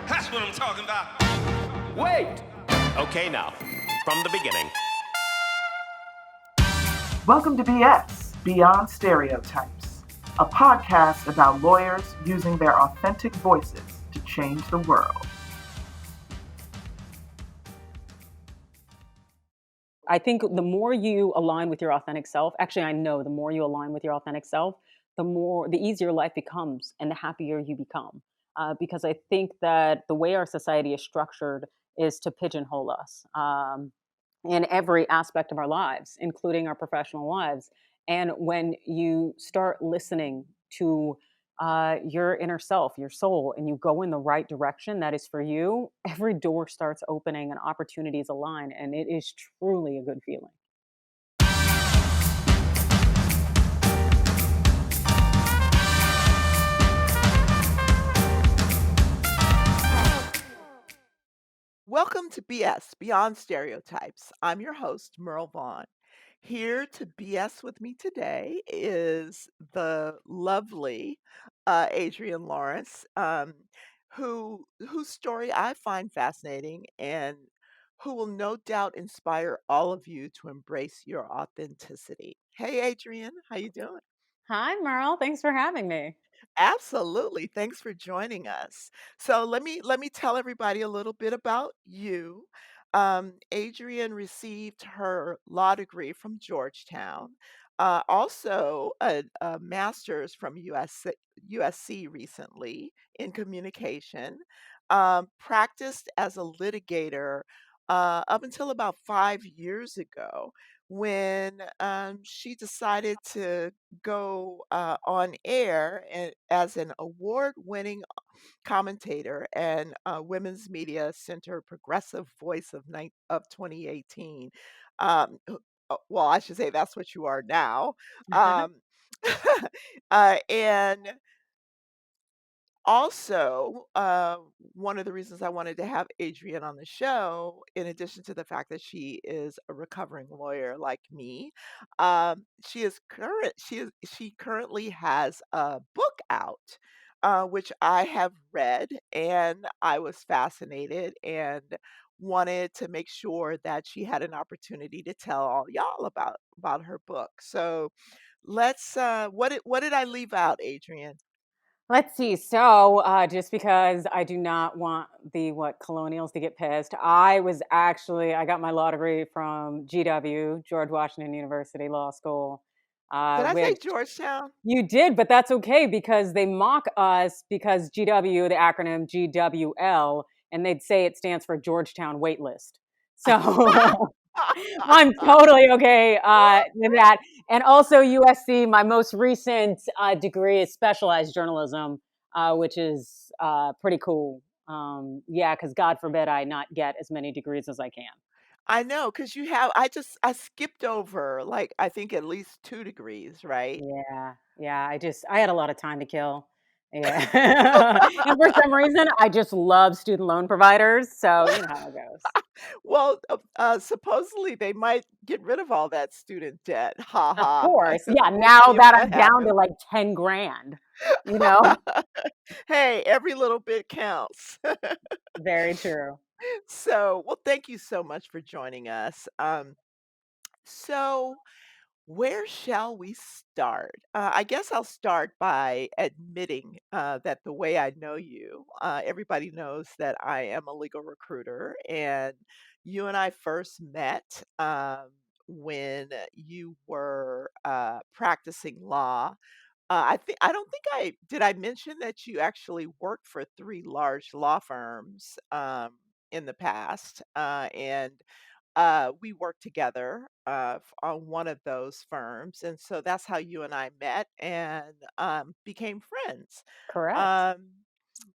That's what I'm talking about. Wait! Okay, now, from the beginning. Welcome to BS, Beyond Stereotypes, a podcast about lawyers using their authentic voices to change the world. I think the more you align with your authentic self, actually, I know the more you align with your authentic self, the easier life becomes and the happier you become. Because I think that the way our society is structured is to pigeonhole us in every aspect of our lives, including our professional lives. And when you start listening to your inner self, your soul, and you go in the right direction that is for you, every door starts opening and opportunities align. And it is truly a good feeling. Welcome to BS, Beyond Stereotypes. I'm your host, Merle Vaughn. Here to BS with me today is the lovely Adrienne Lawrence, whose story I find fascinating and who will no doubt inspire all of you to embrace your authenticity. Hey, Adrienne, how you doing? Hi, Merle. Thanks for having me. Absolutely. Thanks for joining us. So let me tell everybody a little bit about you. Adrienne received her law degree from Georgetown, also a master's from USC recently in communication. Practiced as a litigator up until about 5 years ago when she decided to go on air as an award-winning commentator and Women's Media Center Progressive Voice of 2018. Well, I should say that's what you are now. Um, and also, one of the reasons I wanted to have Adrienne on the show, in addition to the fact that she is a recovering lawyer like me, she currently has a book out, which I have read, and I was fascinated and wanted to make sure that she had an opportunity to tell all y'all about her book. So let's. What did I leave out, Adrienne? Let's see. So, just because I do not want the colonials to get pissed, I got my law degree from GW, George Washington University Law School, Did I say which Georgetown? you did, but that's okay because they mock us because GW, the acronym GWL, and they'd say it stands for Georgetown Waitlist. So I'm totally okay with that. And also USC, my most recent degree is specialized journalism, which is pretty cool. Yeah, because God forbid I not get as many degrees as I can. I know, because I skipped over, like, I think at least 2 degrees, right? Yeah. I had a lot of time to kill. Yeah. And for some reason, I just love student loan providers. So you know how it goes. Well, supposedly, they might get rid of all that student debt. Ha Of ha. course. Yeah. We'll Now see if that that I'm down to happens. like 10 grand, you know? Hey, every little bit counts. Very true. So, well, thank you so much for joining us. So where shall we start? I guess I'll start by admitting that the way I know you, everybody knows that I am a legal recruiter, and you and I first met when you were practicing law. I don't think I mention that you actually worked for three large law firms in the past, and we worked together on one of those firms, and so that's how you and I met and became friends. Correct. Um,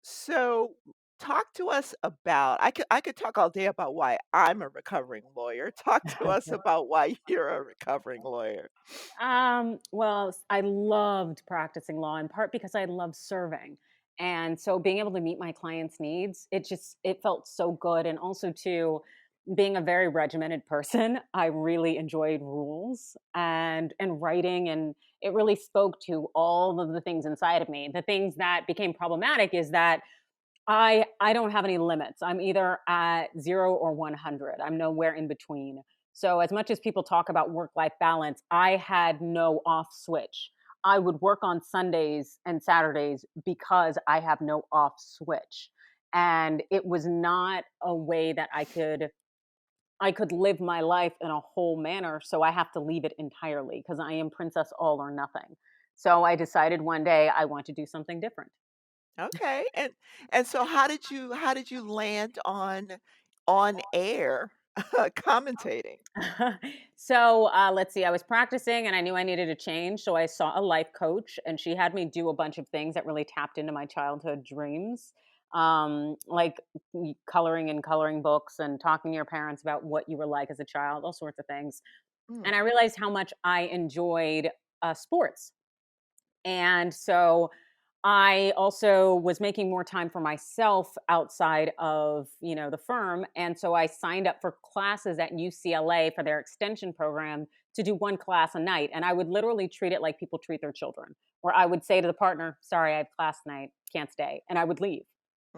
so, talk to us about. I could talk all day about why I'm a recovering lawyer. Talk to us about why you're a recovering lawyer. Well, I loved practicing law in part because I love serving. And so being able to meet my clients' needs, it felt so good. And also too, being a very regimented person, I really enjoyed rules and writing, and it really spoke to all of the things inside of me. The things that became problematic is that I don't have any limits. I'm either at 0 or 100. I'm nowhere in between. So as much as people talk about work-life balance, I had no off switch. I would work on Sundays and Saturdays because I have no off switch. And it was not a way that I could live my life in a whole manner, so I have to leave it entirely because I am princess all or nothing. So I decided one day I want to do something different. Okay. And so how did you land on air commentating? So let's see. I was practicing and I knew I needed a change. So I saw a life coach and she had me do a bunch of things that really tapped into my childhood dreams. Like coloring and coloring books and talking to your parents about what you were like as a child, all sorts of things. Mm, And I realized how much I enjoyed sports. And so I also was making more time for myself outside of, the firm. And so I signed up for classes at UCLA for their extension program to do one class a night. And I would literally treat it like people treat their children, where I would say to the partner, sorry, I have class tonight, can't stay. And I would leave.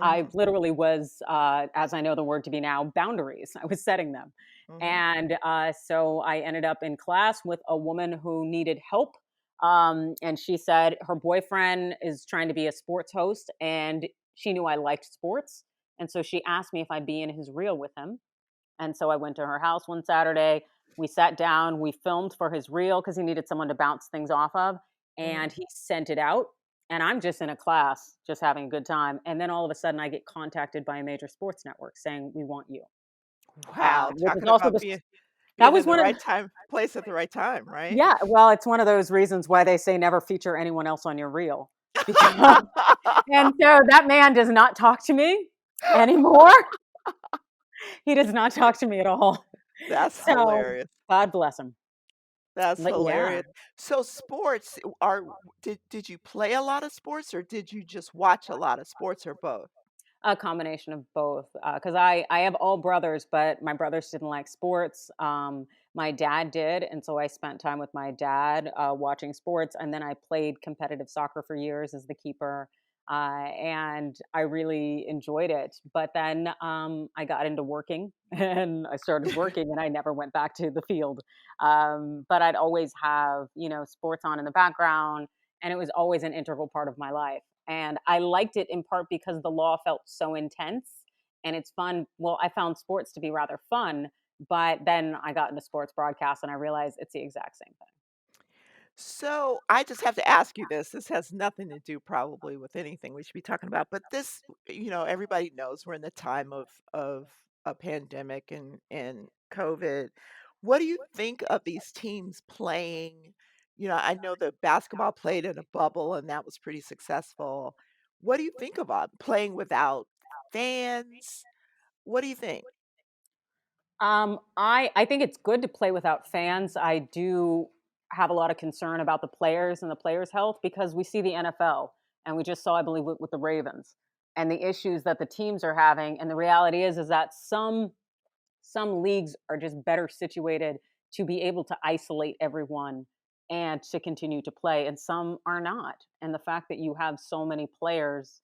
I mhm, literally was, as I know the word to be now, boundaries. I was setting them. mhm, And so I ended up in class with a woman who needed help, and she said her boyfriend is trying to be a sports host, and she knew I liked sports. And so she asked me if I'd be in his reel with him. And so I went to her house one Saturday. We sat down, we filmed for his reel because he needed someone to bounce things off of. mhm. And he sent it out. And I'm just in a class, just having a good time. And then all of a sudden, I get contacted by a major sports network saying, we want you. Wow, Which is talking also about the, that being was in the one of, right time place at the right time, right? yeah, well, it's one of those reasons why they say never feature anyone else on your reel. Because And so that man does not talk to me anymore. He does not talk to me at all. That's So hilarious. God bless him. That's But yeah, hilarious. So sports are did you play a lot of sports or did you just watch a lot of sports or both? a combination of both. Because I have all brothers, but my brothers didn't like sports. My dad did, and so I spent time with my dad watching sports. And then I played competitive soccer for years as the keeper, and I really enjoyed it. But then I got into working, and I started working, and I never went back to the field. But I'd always have sports on in the background, and it was always an integral part of my life. And I liked it in part because the law felt so intense and it's fun. Well, I found sports to be rather fun, but then I got into sports broadcast and I realized it's the exact same thing. So I just have to ask you this. This has nothing to do probably with anything we should be talking about, but this, everybody knows we're in the time of a pandemic and COVID. What do you think of these teams playing? I know that basketball played in a bubble and that was pretty successful. What do you think about playing without fans? What do you think? I think it's good to play without fans. I do have a lot of concern about the players and the players' health because we see the NFL and we just saw, I believe, with the Ravens and the issues that the teams are having. And the reality is that some leagues are just better situated to be able to isolate everyone and to continue to play, and some are not. And the fact that you have so many players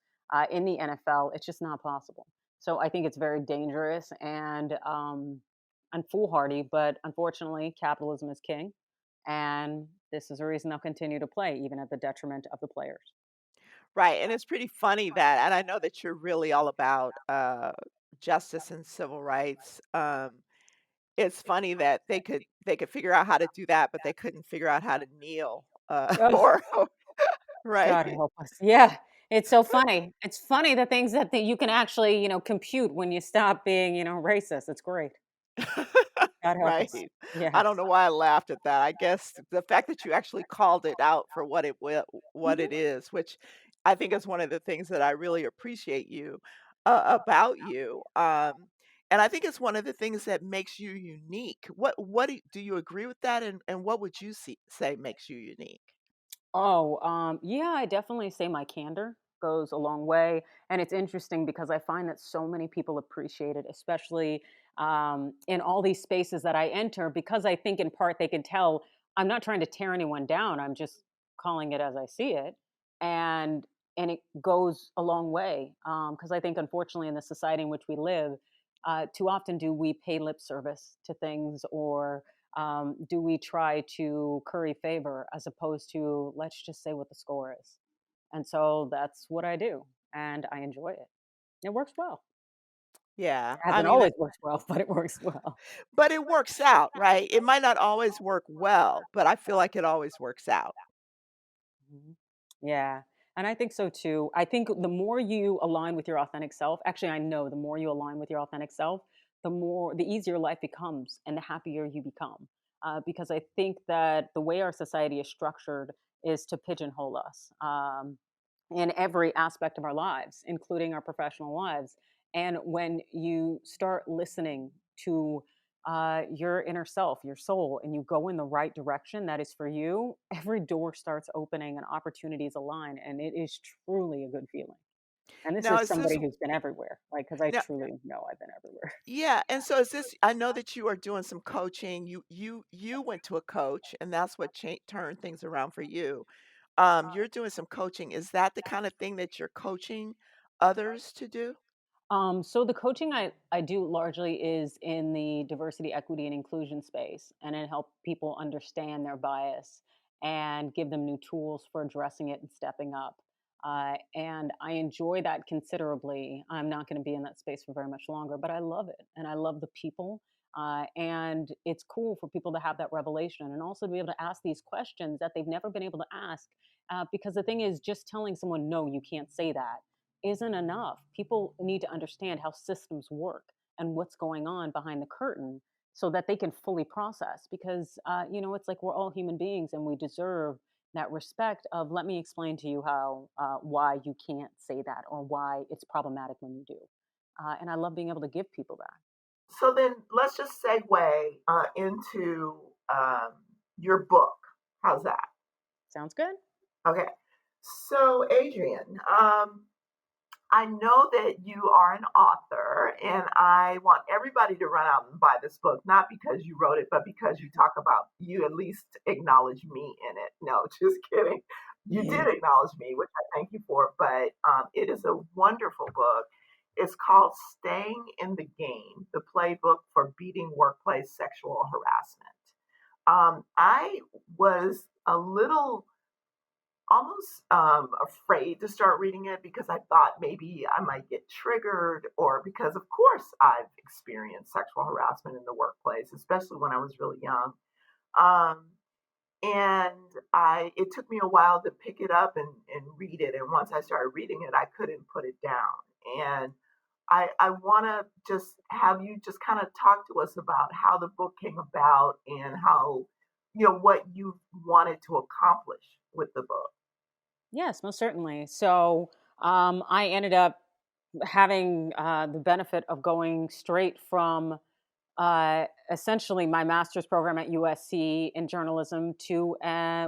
in the NFL, it's just not possible. So I think it's very dangerous and foolhardy. But unfortunately, capitalism is king, and this is a reason they'll continue to play, even at the detriment of the players. Right, and it's pretty funny that and I know that you're really all about, justice and civil rights, it's funny that they could figure out how to do that, but they couldn't figure out how to kneel, Oh, or God right? help us. Yeah, it's so funny. It's funny the things that you can actually, compute when you stop being, racist. It's great. God help us. Right. I Yes. don't know why I laughed at that. I guess the fact that you actually called it out for what Mhm. it is, which I think is one of the things that I really appreciate about you. And I think it's one of the things that makes you unique. What do you agree with that? And what would you say makes you unique? Oh, yeah, I definitely say my candor goes a long way. And it's interesting because I find that so many people appreciate it, especially in all these spaces that I enter, because I think in part they can tell I'm not trying to tear anyone down. I'm just calling it as I see it. And and it goes a long way, because I think, unfortunately, in the society in which we live, too often do we pay lip service to things, or do we try to curry favor as opposed to let's just say what the score is. And so that's what I do, and I enjoy it. It works well. Yeah. It I hasn't mean, always worked well, but it works well. but it works out, right? It might not always work well, but I feel like it always works out. Mhm. Yeah. And I think so too. I think the more you align with your authentic self, actually, I know the more you align with your authentic self, the easier life becomes and the happier you become. Because I think that the way our society is structured is to pigeonhole us, in every aspect of our lives, including our professional lives. And when you start listening to your inner self, your soul, and you go in the right direction that is for you, every door starts opening and opportunities align. And it is truly a good feeling. And this Now, is is this somebody who's been everywhere, like, because I now truly know I've been everywhere. yeah, and so is this I know that you are doing some coaching. You went to a coach and that's what turned things around for you. You're doing some coaching. Is that the kind of thing that you're coaching others to do? So the coaching I do largely is in the diversity, equity, and inclusion space, and it help people understand their bias and give them new tools for addressing it and stepping up. And I enjoy that considerably. I'm not going to be in that space for very much longer, but I love it, and I love the people. And it's cool for people to have that revelation and also to be able to ask these questions that they've never been able to ask. Because the thing is, just telling someone, no, you can't say that isn't enough. People need to understand how systems work and what's going on behind the curtain so that they can fully process. Because, it's like we're all human beings and we deserve that respect of let me explain to you why you can't say that or why it's problematic when you do. And I love being able to give people that. So then let's just segue into your book. How's that? Sounds good? Okay. So, Adrienne, I know that you are an author, and I want everybody to run out and buy this book, not because you wrote it, but because you at least acknowledge me in it. No, just kidding. You did acknowledge me, which I thank you for, but it is a wonderful book. It's called Staying in the Game, the playbook for beating workplace sexual harassment. I was a little almost afraid to start reading it because I thought maybe I might get triggered, or because, of course, I've experienced sexual harassment in the workplace, especially when I was really young. Um, and it took me a while to pick it up and read it. And once I started reading it, I couldn't put it down. And I want to just have you just kind of talk to us about how the book came about and how, what you wanted to accomplish with the book. Yes, most certainly. So I ended up having the benefit of going straight from essentially my master's program at USC in journalism to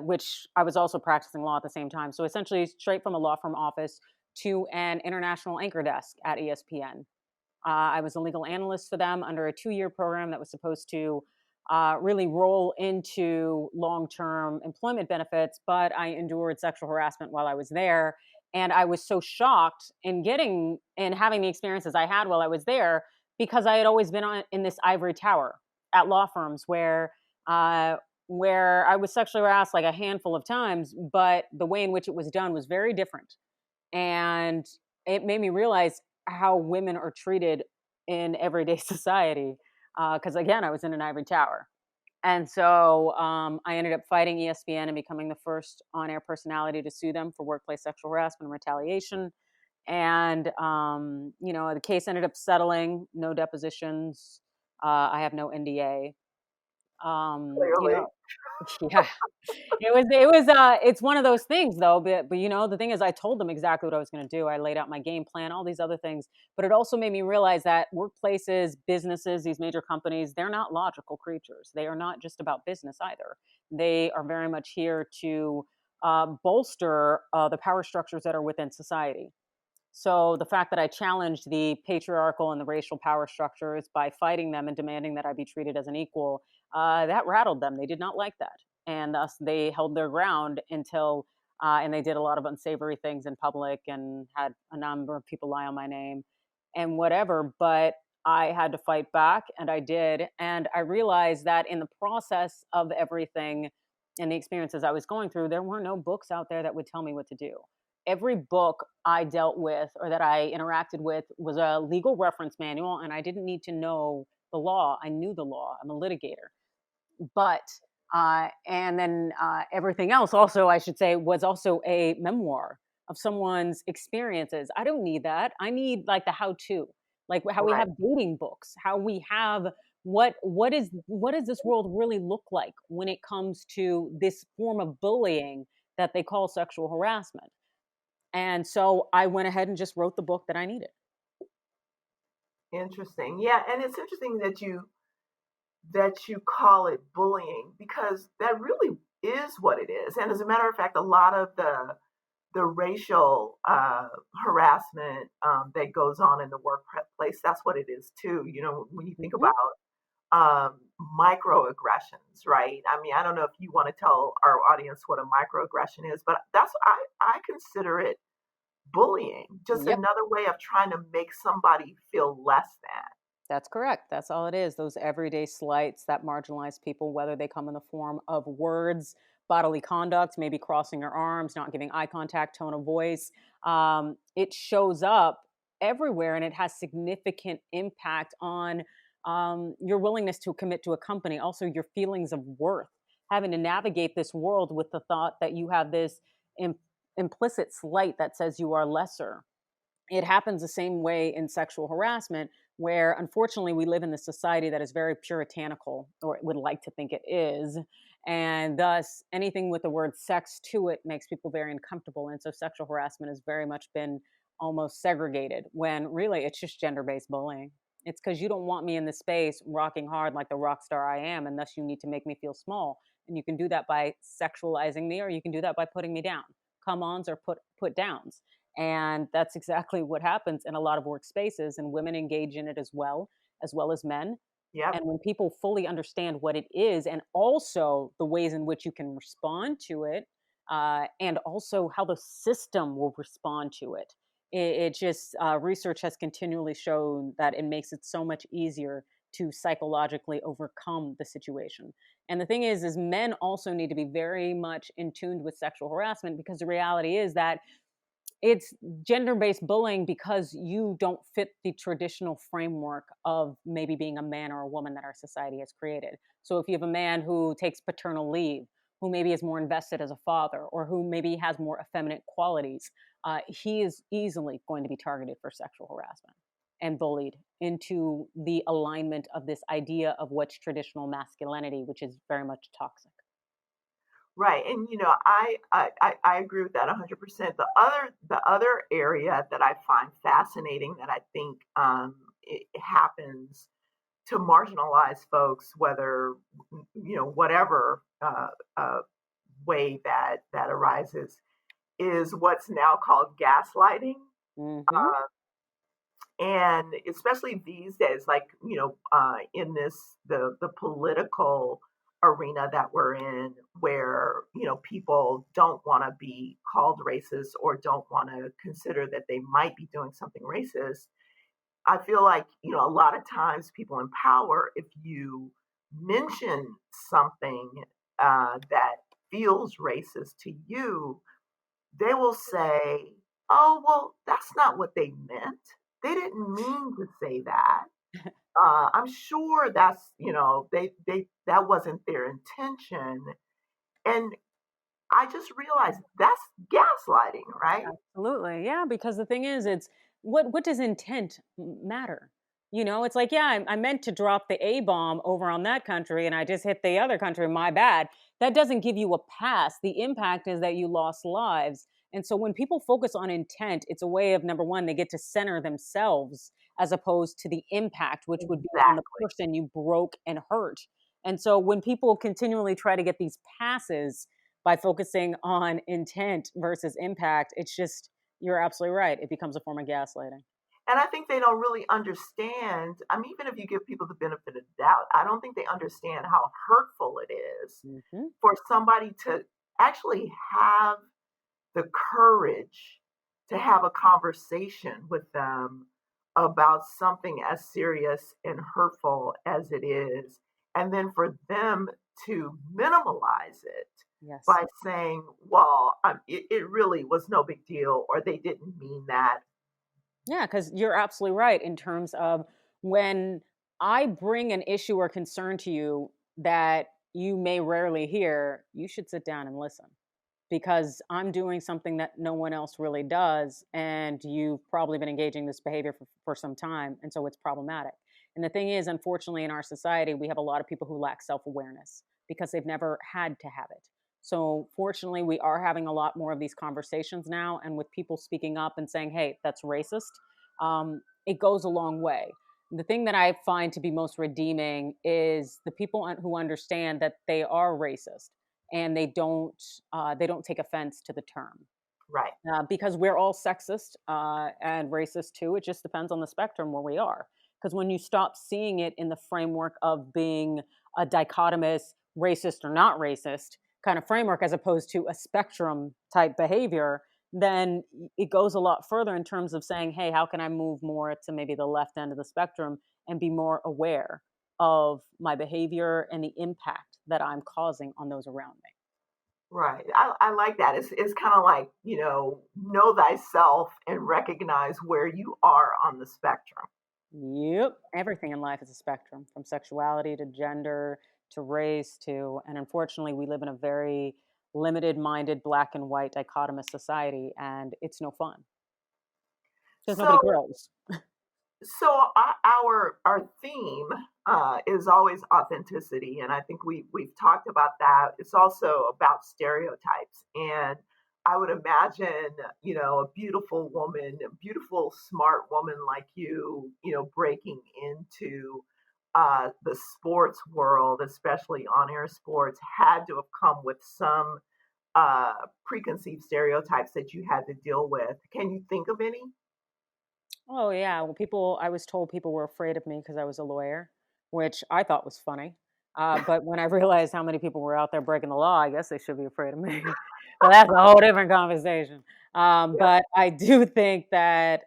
which I was also practicing law at the same time. So essentially, straight from a law firm office to an international anchor desk at ESPN. I was a legal analyst for them under a 2-year program that was supposed to really roll into long term employment benefits, but I endured sexual harassment while I was there. And I was so shocked in getting and having the experiences I had while I was there because I had always been in this ivory tower at law firms where I was sexually harassed like a handful of times, but the way in which it was done was very different. And it made me realize how women are treated in everyday society. Because again, I was in an ivory tower. And so I ended up fighting ESPN and becoming the first on air personality to sue them for workplace sexual harassment and retaliation. And, the case ended up settling, no depositions. I have no NDA. Um, you Clearly. know, yeah, it's one of those things though, but the thing is I told them exactly what I was going to do. I laid out my game plan, all these other things, but it also made me realize that workplaces, businesses, these major companies, they're not logical creatures. They are not just about business either. They are very much here to bolster the power structures that are within society. So the fact that I challenged the patriarchal and the racial power structures by fighting them and demanding that I be treated as an equal, that rattled them. They did not like that. And thus they held their ground until and they did a lot of unsavory things in public and had a number of people lie on my name and whatever. But I had to fight back, and I did. And I realized that in the process of everything and the experiences I was going through, there were no books out there that would tell me what to do. Every book I dealt with or that I interacted with was a legal reference manual, and I didn't need to know the law. I knew the law. I'm a litigator. But and then everything else also, I should say, was also a memoir of someone's experiences. I don't need that. I need like the how to, like how we Right. have dating books, how we have what does this world really look like when it comes to this form of bullying that they call sexual harassment. And so I went ahead and just wrote the book that I needed. Interesting. Yeah, and it's interesting that you call it bullying because that really is what it is. And as a matter of fact, a lot of the racial harassment that goes on in the workplace, that's what it is too. You know, when you think Mhm. about microaggressions, right? I mean, I don't know if you want to tell our audience what a microaggression is, but that's I consider it bullying, just Yep. another way of trying to make somebody feel less than. That's correct. That's all it is. Those everyday slights that marginalize people, whether they come in the form of words, bodily conduct, maybe crossing your arms, not giving eye contact, tone of voice. It shows up everywhere, and it has significant impact on your willingness to commit to a company, also your feelings of worth, having to navigate this world with the thought that you have this im- implicit slight that says you are lesser. It happens the same way in sexual harassment, where unfortunately we live in this society that is very puritanical, or would like to think it is. And thus, anything with the word sex to it makes people very uncomfortable. And so, sexual harassment has very much been almost segregated when really it's just gender based bullying. It's because you don't want me in the space rocking hard like the rock star I am, and thus you need to make me feel small. And you can do that by sexualizing me, or you can do that by putting me down. Come ons or put downs. And that's exactly what happens in a lot of workspaces, and women engage in it as well as men. Yep. And when people fully understand what it is, and also the ways in which you can respond to it, and also how the system will respond to it, it just research has continually shown that it makes it so much easier to psychologically overcome the situation. And the thing is men also need to be very much in tune with sexual harassment, because the reality is that it's gender-based bullying because you don't fit the traditional framework of maybe being a man or a woman that our society has created. So if you have a man who takes paternal leave, who maybe is more invested as a father, or who maybe has more effeminate qualities, he is easily going to be targeted for sexual harassment and bullied into the alignment of this idea of what's traditional masculinity, which is very much toxic. Right. And you know, I agree with that 100%. The other area that I find fascinating that I think it happens to marginalize folks, whether you know whatever way that arises, is what's now called gaslighting. Hmm. And especially these days, like you know, in the political arena that we're in, where you know people don't want to be called racist or don't want to consider that they might be doing something racist. I feel like you know a lot of times people in power, if you mention something that feels racist to you, they will say, "Oh, well, that's not what they meant. They didn't mean to say that. I'm sure that's, you know, they that wasn't their intention." And I just realized that's gaslighting, right? Absolutely. Yeah, because the thing is, it's what does intent matter? You know, it's like, yeah, I meant to drop the A bomb over on that country and I just hit the other country, my bad. That doesn't give you a pass. The impact is that you lost lives. And so when people focus on intent, it's a way of, number one, they get to center themselves as opposed to the impact, which would be on the Exactly. person you broke and hurt. And so when people continually try to get these passes by focusing on intent versus impact, it's just, you're absolutely right. It becomes a form of gaslighting. And I think they don't really understand. I mean, even if you give people the benefit of the doubt, I don't think they understand how hurtful it is Hmm. for somebody to actually have the courage to have a conversation with them about something as serious and hurtful as it is, and then for them to minimalize it Yes. by saying, well, it really was no big deal, or they didn't mean that. Yeah, because you're absolutely right in terms of when I bring an issue or concern to you that you may rarely hear, you should sit down and listen because I'm doing something that no one else really does. And you've probably been engaging this behavior for some time. And so it's problematic. And the thing is, unfortunately, in our society, we have a lot of people who lack self awareness because they've never had to have it. So, fortunately, we are having a lot more of these conversations now. And with people speaking up and saying, hey, that's racist, it goes a long way. The thing that I find to be most redeeming is the people who understand that they are racist and they don't take offense to the term Right. because we're all sexist and racist too. It just depends on the spectrum where we are. Because when you stop seeing it in the framework of being a dichotomous racist or not racist kind of framework, as opposed to a spectrum type behavior, then it goes a lot further in terms of saying, hey, how can I move more to maybe the left end of the spectrum and be more aware of my behavior and the impact that I'm causing on those around me. Right. I like that. It's kind of like, know thyself and recognize where you are on the spectrum. Yep. Everything in life is a spectrum from sexuality to gender to race to, and unfortunately, we live in a very limited minded black and white dichotomous society, and it's no fun because nobody So grows. our theme is always authenticity, and I think we've talked about that. It's also about stereotypes, and I would imagine a beautiful woman, a beautiful smart woman like breaking into the sports world, especially on air sports, had to have come with some uh, preconceived stereotypes that you had to deal with. Can you think of any? Oh yeah, well, I was told people were afraid of me because I was a lawyer, which I thought was funny. But when I realized how many people were out there breaking the law, I guess they should be afraid of me. But that's a whole different conversation. Yeah. But I do think that,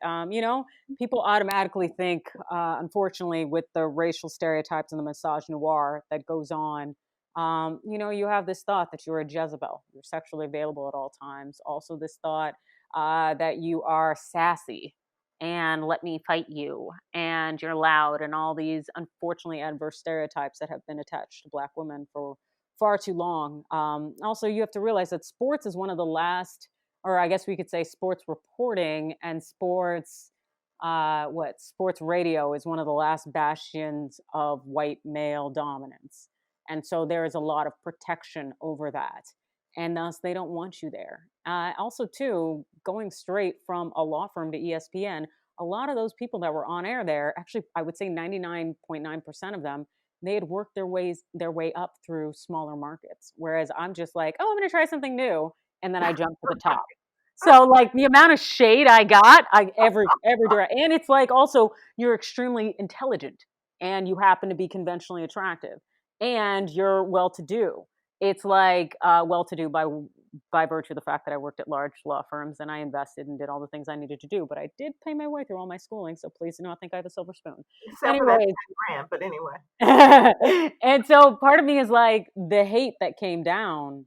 people automatically think, unfortunately, with the racial stereotypes and the misogynoir that goes on, you have this thought that you're a Jezebel, you're sexually available at all times. Also, this thought that you are sassy and let me fight you and you're loud and all these unfortunately adverse stereotypes that have been attached to black women for far too long. Also, you have to realize that sports is one of the last, or I guess we could say sports reporting and sports radio is one of the last bastions of white male dominance, and so there is a lot of protection over that, and thus they don't want you there. Also, too, going straight from a law firm to ESPN, a lot of those people that were on air there, actually, I would say 99.9% of them, they had worked their way up through smaller markets. Whereas I'm just like, oh, I'm going to try something new, and then I jump to the top. So like the amount of shade I got, every direct, and it's like also you're extremely intelligent, and you happen to be conventionally attractive, and you're well to do. It's like well to do by virtue of the fact that I worked at large law firms and I invested and did all the things I needed to do. But I did pay my way through all my schooling, so please do not think I have a silver spoon. Except for that Anyways, 10 grand, but anyway. and so part of me is like the hate that came down.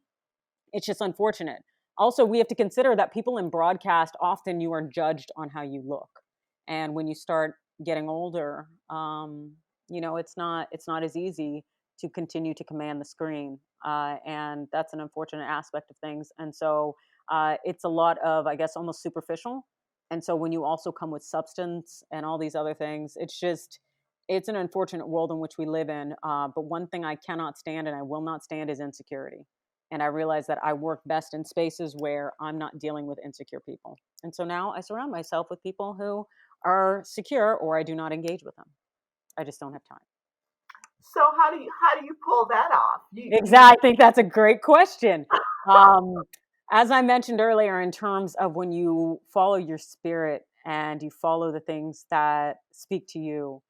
It's just unfortunate. Also, we have to consider that people in broadcast often you are judged on how you look, and when you start getting older, it's not as easy to continue to command the screen, and that's an unfortunate aspect of things. And so it's a lot of, I guess, almost superficial. And so when you also come with substance and all these other things, it's an unfortunate world in which we live in. But one thing I cannot stand and I will not stand is insecurity. And I realize that I work best in spaces where I'm not dealing with insecure people. And so now I surround myself with people who are secure, or I do not engage with them. I just don't have time. So how do you pull that off? Exactly. I think that's a great question. Um, as I mentioned earlier, in terms of when you follow your spirit and you follow the things that speak to you,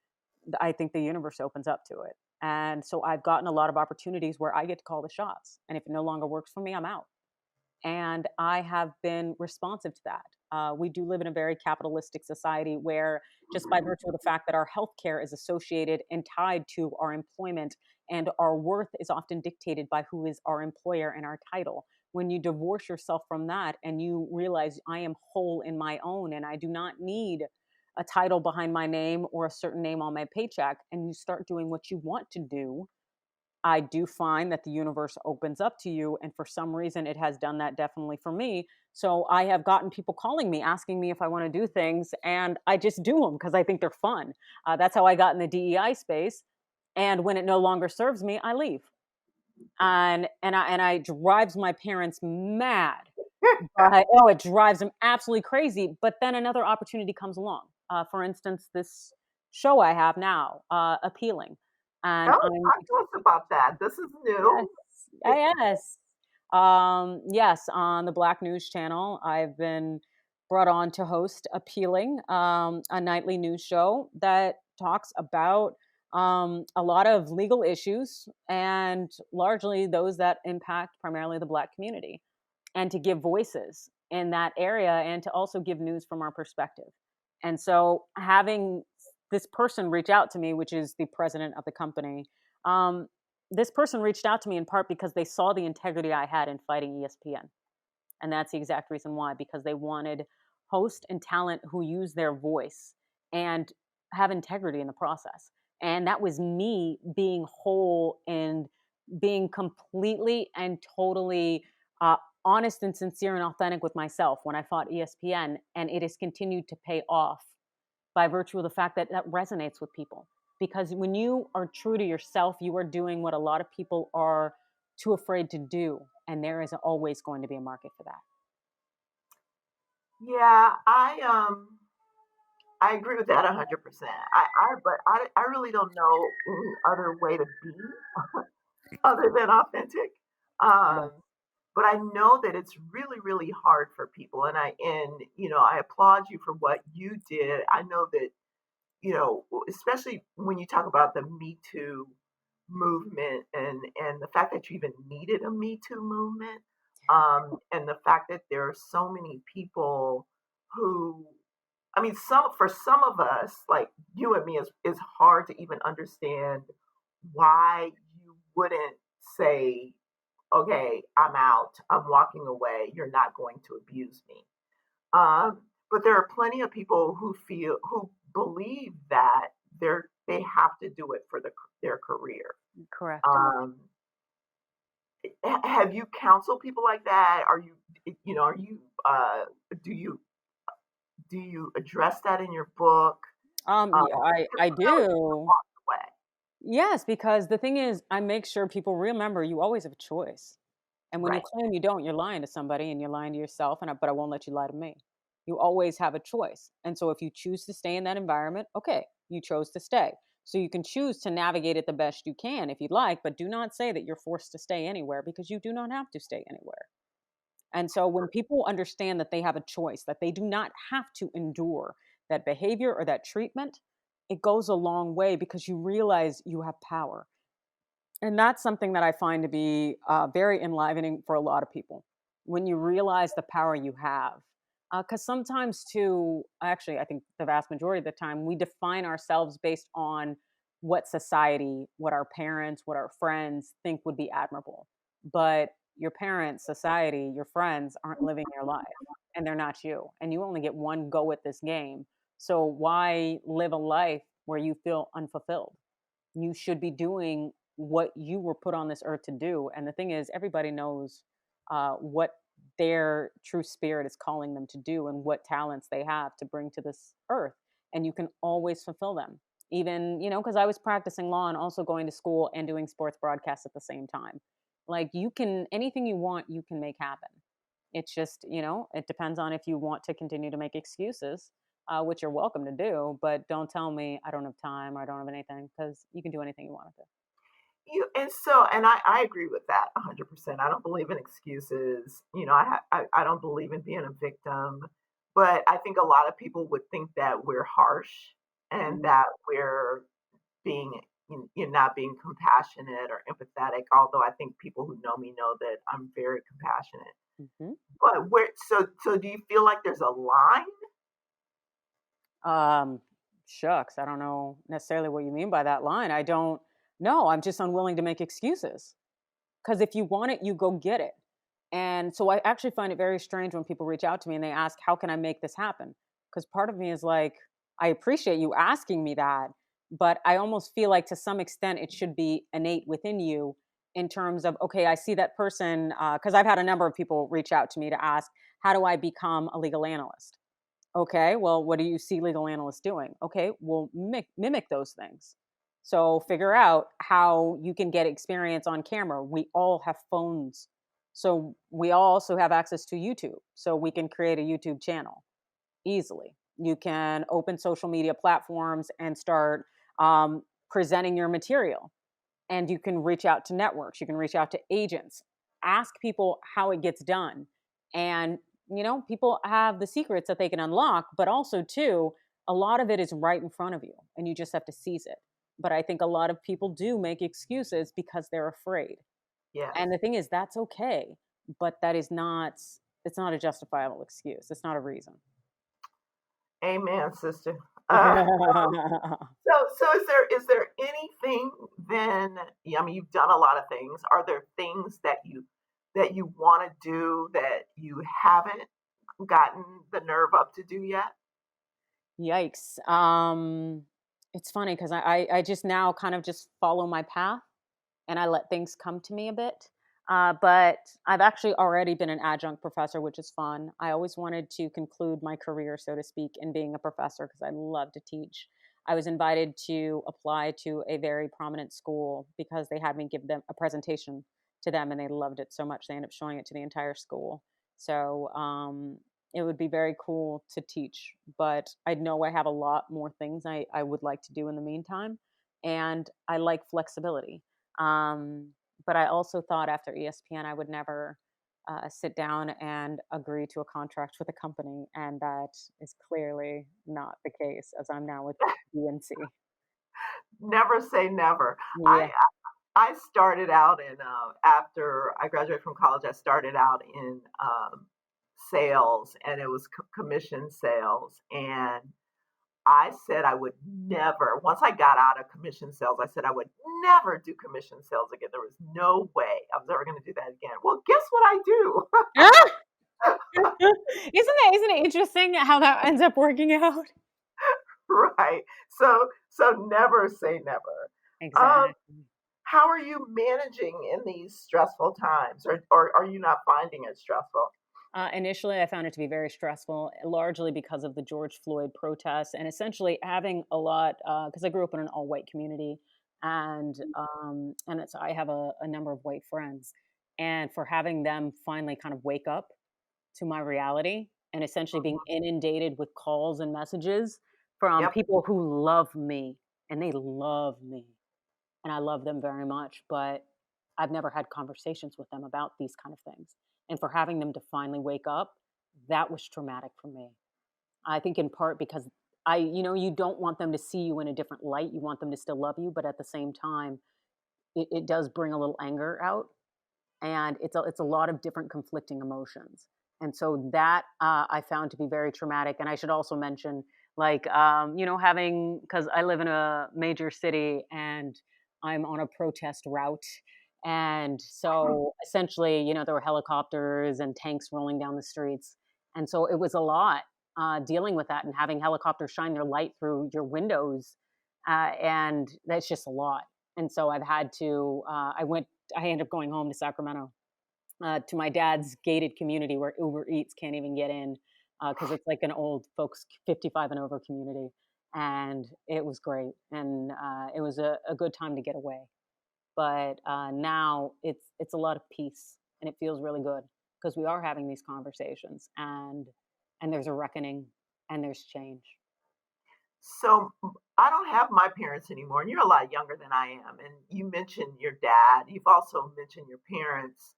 I think the universe opens up to it. And so I've gotten a lot of opportunities where I get to call the shots. And if it no longer works for me, I'm out. And I have been responsive to that. We do live in a very capitalistic society where, just by virtue of the fact that our healthcare is associated and tied to our employment, and our worth is often dictated by who is our employer and our title. When you divorce yourself from that and you realize I am whole in my own and I do not need a title behind my name or a certain name on my paycheck, and you start doing what you want to do, I do find that the universe opens up to you. And for some reason, it has done that definitely for me. So I have gotten people calling me, asking me if I want to do things, and I just do them because I think they're fun. That's how I got in the DEI space. And when it no longer serves me, I leave. And I drives my parents mad. But oh, it drives them absolutely crazy. But then another opportunity comes along. For instance, this show I have now, Appealing, and Oh, I'm talk to us about that. This is yes, new. yes, yes, on the Black News Channel, I've been brought on to host Appealing, a nightly news show that talks about a lot of legal issues and largely those that impact primarily the Black community, and to give voices in that area and to also give news from our perspective. And so having this person reach out to me, which is the president of the company, um, this person reached out to me in part because they saw the integrity I had in fighting ESPN. And that's the exact reason why, because they wanted host and talent who use their voice and have integrity in the process. And that was me being whole and being completely and totally honest and sincere and authentic with myself when I fought ESPN. And it has continued to pay off by virtue of the fact that that resonates with people. Because when you are true to yourself, you are doing what a lot of people are too afraid to do. And there is always going to be a market for that. Yeah, I agree with that 100%. But I really don't know any other way to be other than authentic. Yeah. Um, but I know that it's really, really hard for people, and I applaud you for what you did. I know that especially when you talk about the Me Too movement and the fact that you even needed a Me Too movement, and the fact that there are so many people who, I mean, some of us, like you and me, is hard to even understand why you wouldn't say, okay, I'm out, I'm walking away, you're not going to abuse me. But there are plenty of people who believe that they have to do it for their career. Correct. Um, have you counseled people like that? Are you do you do you address that in your book? Yeah, Because I you know you do. walked away, Yes, because the thing is, I make sure people remember you always have a choice. And when you right? claim you don't, you're lying to somebody and you're lying to yourself. But I won't let you lie to me. You always have a choice. And so if you choose to stay in that environment, okay, you chose to stay. So you can choose to navigate it the best you can if you'd like, but do not say that you're forced to stay anywhere because you do not have to stay anywhere. And so when people understand that they have a choice, that they do not have to endure that behavior or that treatment, it goes a long way because you realize you have power. And that's something that I find to be very enlivening for a lot of people when you realize the power you have. Because sometimes, too, actually, I think the vast majority of the time, we define ourselves based on what society, what our parents, what our friends think would be admirable. But your parents, society, your friends aren't living your life, and they're not you. And you only get one go at this game. So why live a life where you feel unfulfilled? You should be doing what you were put on this earth to do. And the thing is, everybody knows what their true spirit is calling them to do and what talents they have to bring to this earth. And you can always fulfill them. Even, because I was practicing law and also going to school and doing sports broadcasts at the same time. Like, you can, anything you want, you can make happen. It's just, it depends on if you want to continue to make excuses, which you're welcome to do, but don't tell me I don't have time or I don't have anything because you can do anything you want to. And I agree with that 100%. I don't believe in excuses. I don't believe in being a victim, but I think a lot of people would think that we're harsh and Mhm. that we're being you're not being compassionate or empathetic. Although I think people who know me know that I'm very compassionate. Mhm. But so do you feel like there's a line? Um, Shucks, I don't know necessarily what you mean by that line. I don't know. I'm just unwilling to make excuses. Because if you want it, you go get it. And so I actually find it very strange when people reach out to me and they ask, how can I make this happen? Because part of me is like, I appreciate you asking me that, but I almost feel like to some extent it should be innate within you in terms of, okay, I see that person, because I've had a number of people reach out to me to ask, how do I become a legal analyst? Okay, well, what do you see legal analysts doing? Okay, well, mimic those things. So figure out how you can get experience on camera. We all have phones. So we all also have access to YouTube. So we can create a YouTube channel easily. You can open social media platforms and start presenting your material. And you can reach out to networks, you can reach out to agents, ask people how it gets done. And people have the secrets that they can unlock, but also too, a lot of it is right in front of you and you just have to seize it. But I think a lot of people do make excuses because they're afraid. Yes. And the thing is, that's okay, but it's not a justifiable excuse. It's not a reason. Amen, sister. Uh, so is there anything then? Yeah, I mean, you've done a lot of things. Are there things that you want to do that you haven't gotten the nerve up to do yet? Yikes. It's funny because I just now kind of just follow my path and I let things come to me a bit. But I've actually already been an adjunct professor, which is fun. I always wanted to conclude my career, so to speak, in being a professor because I love to teach. I was invited to apply to a very prominent school because they had me give them a presentation to them and they loved it so much they ended up showing it to the entire school. So it would be very cool to teach, but I know I have a lot more things I would like to do in the meantime. And I like flexibility. Um, but I also thought after ESPN, I would never sit down and agree to a contract with a company, and that is clearly not the case as I'm now with BNC. Never say never. Yeah. I started out in after I graduated from college. I started out in sales, and it was commission sales. And I said I would never. Once I got out of commission sales, I said I would never do commission sales again. There was no way I was ever going to do that again. Well, guess what I do? Isn't it interesting how that ends up working out? Right. So never say never. Um, Exactly. how are you managing in these stressful times, or are you not finding it stressful? Initially, I found it to be very stressful, largely because of the George Floyd protests, and essentially having a lot. Because I grew up in an all-white community, and it's I have a number of white friends, and for having them finally kind of wake up to my reality, and essentially being Mhm. inundated with calls and messages from Yep. people who love me, and they love me, and I love them very much, but I've never had conversations with them about these kind of things. And for having them to finally wake up, that was traumatic for me. I think in part because you don't want them to see you in a different light. You want them to still love you, but at the same time, it does bring a little anger out, and it's a lot of different conflicting emotions. And so that I found to be very traumatic. And I should also mention, like, having because I live in a major city and I'm on a protest route, and so essentially, there were helicopters and tanks rolling down the streets, and so it was a lot dealing with that and having helicopters shine their light through your windows, and that's just a lot. And so I've had to. I ended up going home to Sacramento, to my dad's gated community where Uber Eats can't even get in because it's like an old folks 55 and over community. And it was great. And it was a good time to get away. But now it's a lot of peace and it feels really good because we are having these conversations and there's a reckoning and there's change. So I don't have my parents anymore, and you're a lot younger than I am. And you mentioned your dad. You've also mentioned your parents.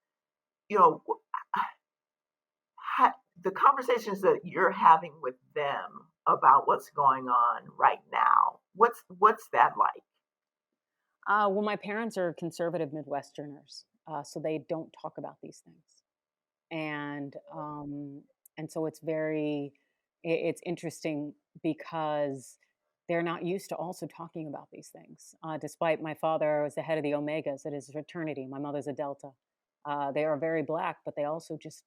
You know, the conversations that you're having with them about what's going on right now. What's that like? Well, my parents are conservative Midwesterners, so they don't talk about these things, and so it's very, it's interesting because they're not used to also talking about these things. Despite my father was the head of the Omegas at his fraternity, my mother's a Delta. They are very black, but they also just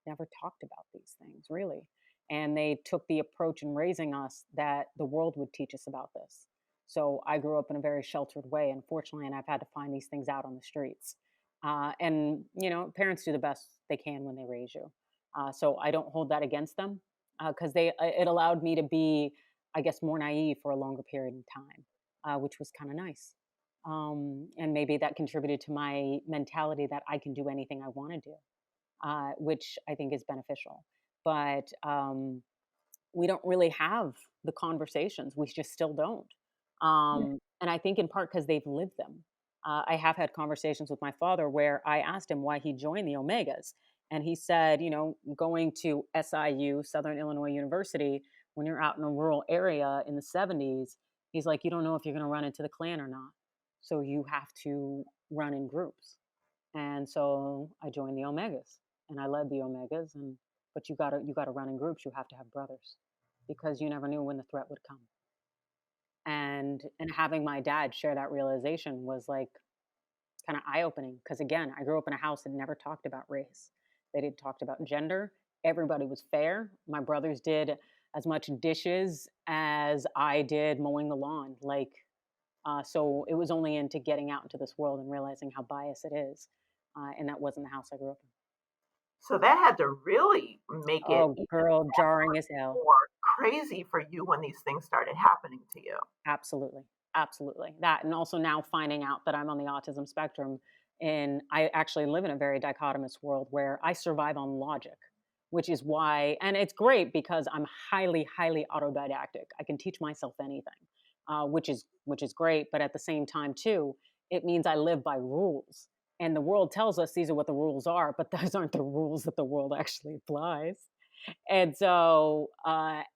never talked about these things really. And they took the approach in raising us that the world would teach us about this. So I grew up in a very sheltered way, unfortunately, and I've had to find these things out on the streets. And parents do the best they can when they raise you. So I don't hold that against them because it allowed me to be, I guess, more naive for a longer period of time, which was kind of nice. And maybe that contributed to my mentality that I can do anything I want to do, which I think is beneficial. But we don't really have the conversations. We just still don't. And I think in part because they've lived them. I have had conversations with my father where I asked him why he joined the Omegas. And he said, going to SIU, Southern Illinois University, when you're out in a rural area in the 70s, he's like, you don't know if you're going to run into the Klan or not. So you have to run in groups. And so I joined the Omegas and I led the Omegas. But you gotta run in groups. You have to have brothers because you never knew when the threat would come. And having my dad share that realization was like kind of eye opening because again, I grew up in a house that never talked about race. They didn't talk about gender. Everybody was fair. My brothers did as much dishes as I did mowing the lawn. So it was only into getting out into this world and realizing how biased it is. And that wasn't the house I grew up in. So that had to really make it Oh, even girl, jarring as hell. more crazy for you when these things started happening to you. Absolutely. Absolutely. That, and also now finding out that I'm on the autism spectrum, and I actually live in a very dichotomous world where I survive on logic, which is why, and it's great because I'm highly, highly autodidactic. I can teach myself anything, which is great. But at the same time, too, it means I live by rules. And the world tells us these are what the rules are, but those aren't the rules that the world actually applies. And so,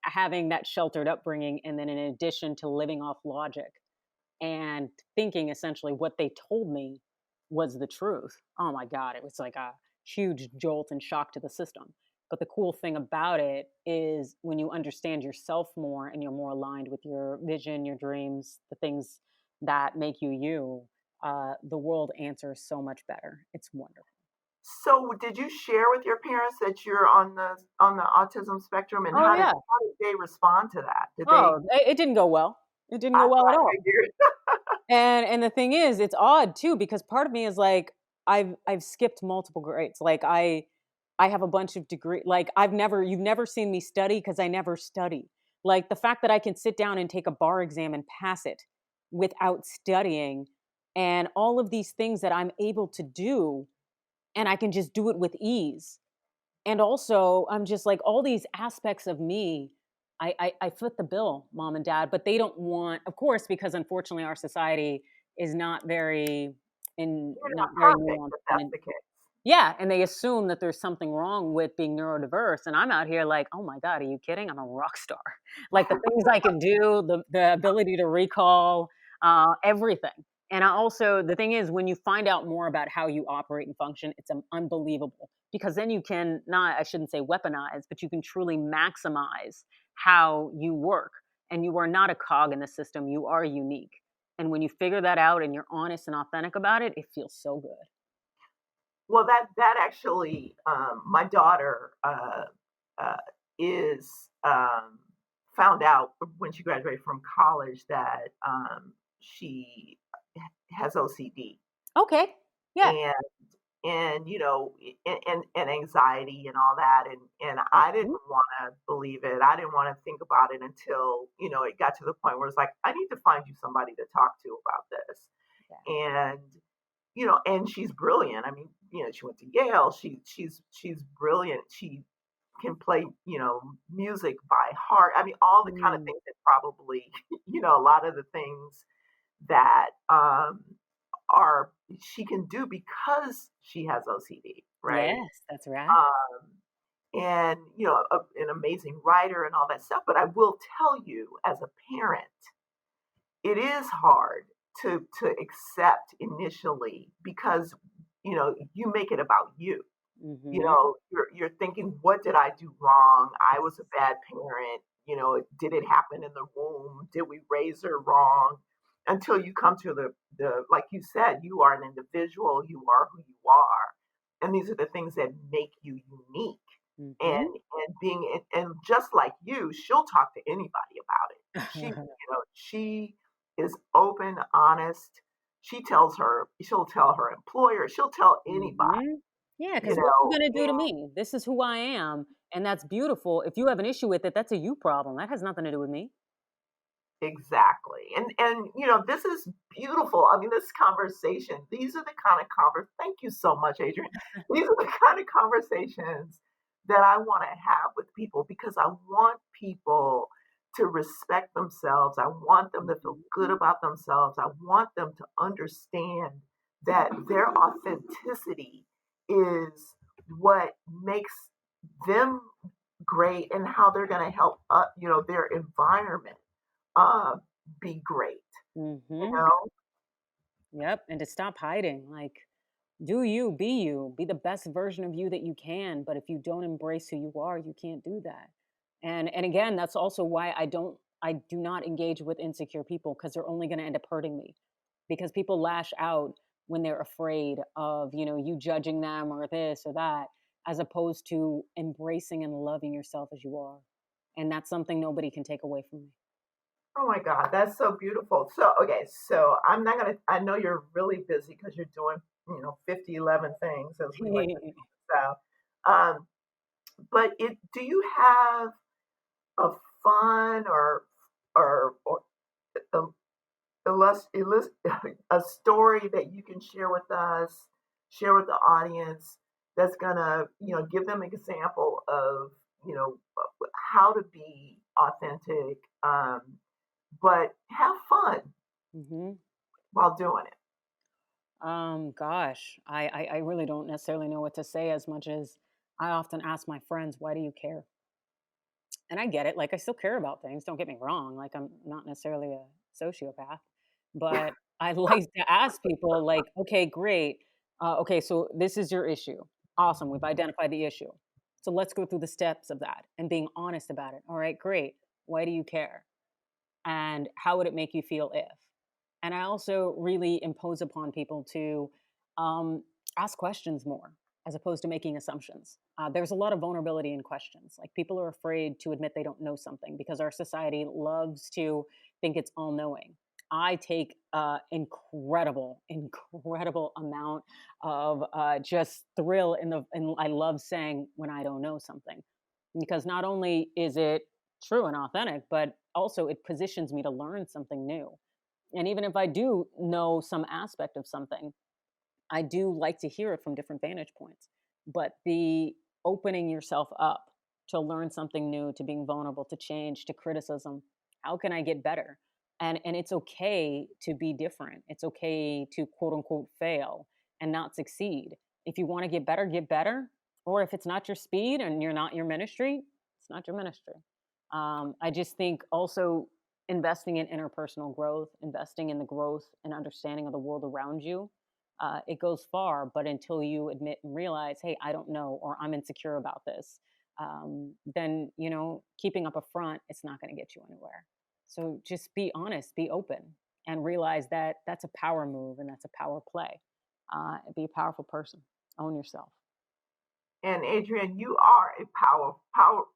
having that sheltered upbringing, and then in addition to living off logic and thinking essentially what they told me was the truth. Oh my God, it was like a huge jolt and shock to the system. But the cool thing about it is when you understand yourself more and you're more aligned with your vision, your dreams, the things that make you you, the world answers so much better. It's wonderful. So did you share with your parents that you're on the autism spectrum, and Oh, yeah. how did they respond to that? Did they? Oh, it didn't go well. It didn't go I well at all. figured. And the thing is, it's odd too because part of me is like, I've skipped multiple grades. Like I have a bunch of degree. Like you've never seen me study because I never study. Like the fact that I can sit down and take a bar exam and pass it without studying, and all of these things that I'm able to do, and I can just do it with ease. And also, I'm just like all these aspects of me. I foot the bill, mom and dad, but they don't want, of course, because unfortunately our society is not very You're not not very perfect nuanced. if that's the case. Yeah, and they assume that there's something wrong with being neurodiverse, and I'm out here like, oh my God, are you kidding? I'm a rock star. Like the things I can do, the ability to recall, everything. And I also, the thing is, when you find out more about how you operate and function, it's unbelievable because then you can not, I shouldn't say weaponize, but you can truly maximize how you work. And you are not a cog in the system, you are unique. And when you figure that out and you're honest and authentic about it, it feels so good. Well, that actually, my daughter uh, is found out when she graduated from college that she has OCD, Okay. Yeah. and and anxiety and all that, and I didn't Mhm. want to believe it. I didn't want to think about it until it got to the point where it's like I need to find you somebody to talk to about this, Yeah. and and she's brilliant. I mean, she went to Yale. She's brilliant. She can play, music by heart. I mean, all the kind of Mm. things that probably, a lot of the things that are she can do because she has OCD, right? Yes, that's right. Um, and an amazing writer and all that stuff. But I will tell you, as a parent, it is hard to accept initially because you make it about you. Hmm. You're thinking, what did I do wrong? I was a bad parent. Did it happen in the womb? Did we raise her wrong? Until you come to the like you said, you are an individual, you are who you are. And these are the things that make you unique. And Hmm. and just like you, she'll talk to anybody about it. She is open, honest. She'll tell her employer, she'll tell anybody, Hmm. Yeah, you because what you know, gonna do to me? This is who I am, and that's beautiful. If you have an issue with it, that's a you problem. That has nothing to do with me. exactly. And this is beautiful. I mean, this conversation, these are the kind of thank you so much, Adrienne. These are the kind of conversations that I want to have with people because I want people to respect themselves. I want them to feel good Mhm. about themselves. I want them to understand that their authenticity is what makes them great and how they're going to help their environment uh, be great, you Mhm. know? Yep, and to stop hiding, like, do you, be the best version of you that you can, but if you don't embrace who you are, you can't do that. And again, that's also why I do not engage with insecure people because they're only going to end up hurting me. Because people lash out when they're afraid of, you judging them or this or that, as opposed to embracing and loving yourself as you are. And that's something nobody can take away from Oh my God, that's so beautiful. So, okay, so I'm not going to, I know you're really busy because you're doing, 50, 11 things as we like to me. so. But do you have a fun or a, a story that you can share with us, share with the audience that's gonna, give them an example of, how to be authentic, but have fun Hmm. while doing it. Gosh, I really don't necessarily know what to say as much as I often ask my friends, why do you care? And I get it. Like, I still care about things. Don't get me wrong. Like, I'm not necessarily a sociopath, but I like to ask people, like, okay, great. Okay, so this is your issue. Awesome. We've identified the issue. So let's go through the steps of that and being honest about it. All right, great. Why do you care? And how would it make you feel if? And I also really impose upon people to um, ask questions more as opposed to making assumptions. There's a lot of vulnerability in questions. Like, people are afraid to admit they don't know something because our society loves to think it's all knowing. I take incredible amount of just thrill and I love saying when I don't know something, because not only is it true and authentic, but also it positions me to learn something new. And even if I do know some aspect of something, I do like to hear it from different vantage points. But the opening yourself up to learn something new, to being vulnerable, to change, to criticism, how can I get better? And it's okay to be different. It's okay to quote unquote fail and not succeed. If you want to get better, get better. Or if it's not your speed and you're not your ministry, it's not your ministry. I just think also investing in interpersonal growth, investing in the growth and understanding of the world around you, it goes far. But until you admit and realize, hey, I don't know, or I'm insecure about this, then keeping up a front, it's not going to get you anywhere. So just be honest, be open, and realize that that's a power move and that's a power play. Be a powerful person. Own yourself. And Adrienne, you are a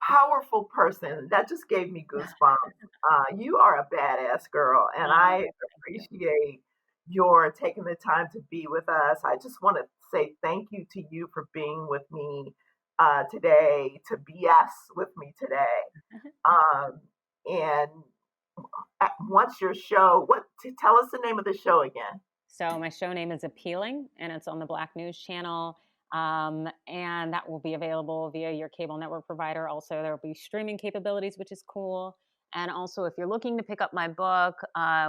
powerful person. That just gave me goosebumps. You are a badass girl, and I Thank appreciate your taking the time to be with us. I just want to say thank you to you for being with me today, to BS with me today. you. Um, and once your show, tell us the name of the show again. So my show name is Appealing, and it's on the Black News Channel. And that will be available via your cable network provider. Also, there will be streaming capabilities, which is cool. And also, if you're looking to pick up my book,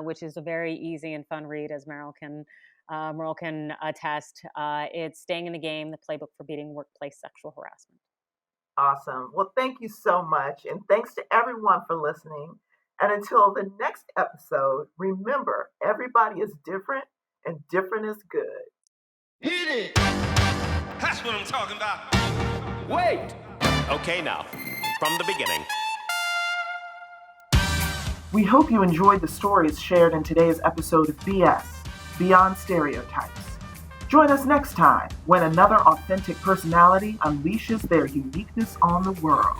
which is a very easy and fun read, as Merle can attest, it's "Staying in the Game: The Playbook for Beating Workplace Sexual Harassment." Awesome. Well, thank you so much. And thanks to everyone for listening. And until the next episode, remember, everybody is different and different is good. Hit it! That's what I'm talking about. Wait! Okay, now, from the beginning. We hope you enjoyed the stories shared in today's episode of BS, Beyond Stereotypes. Join us next time when another authentic personality unleashes their uniqueness on the world.